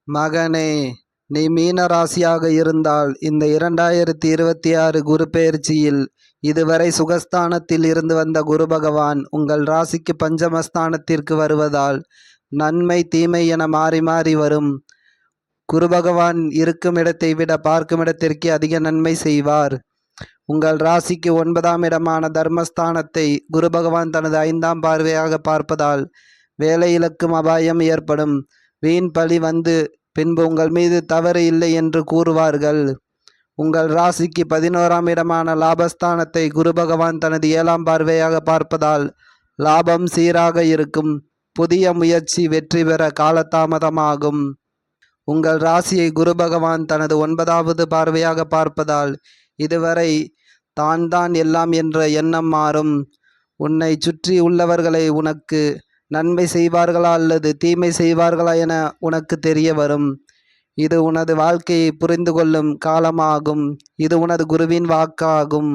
மகனே, நீ மீன ராசியாக இருந்தால் இந்த 2026 குரு பெயர்ச்சியில் இதுவரை சுகஸ்தானத்தில் இருந்து வந்த குரு பகவான் உங்கள் ராசிக்கு பஞ்சமஸ்தானத்திற்கு வருவதால் நன்மை தீமை என மாறி மாறி வரும். குரு பகவான் இருக்கும் இடத்தை விட பார்க்கும் இடத்திற்கு அதிக நன்மை செய்வார். உங்கள் ராசிக்கு 9ஆம் இடமான தர்மஸ்தானத்தை குரு பகவான் தனது 5ஆம் பார்வையாக பார்ப்பதால் வேலை இழக்கும் அபாயம் ஏற்படும். வீண் பழி வந்து பின்பு உங்கள் மீது தவறு இல்லை என்று கூறுவார்கள். உங்கள் ராசிக்கு 11ஆம் இடமான லாபஸ்தானத்தை குரு பகவான் தனது 7ஆம் பார்வையாக பார்ப்பதால் லாபம் சீராக இருக்கும். புதிய முயற்சி வெற்றி பெற காலதாமதமாகும். உங்கள் ராசியை குரு பகவான் தனது 9வது பார்வையாக பார்ப்பதால் இதுவரை தான் எல்லாம் என்ற எண்ணம் மாறும். உன்னை சுற்றி உள்ளவர்களை உனக்கு நன்மை செய்வார்களா அல்லது தீமை செய்வார்களா என உனக்கு தெரிய வரும். இது உனது வாழ்க்கையை புரிந்து கொள்ளும் காலமாகும். இது உனது குருவின் வாக்காகும்.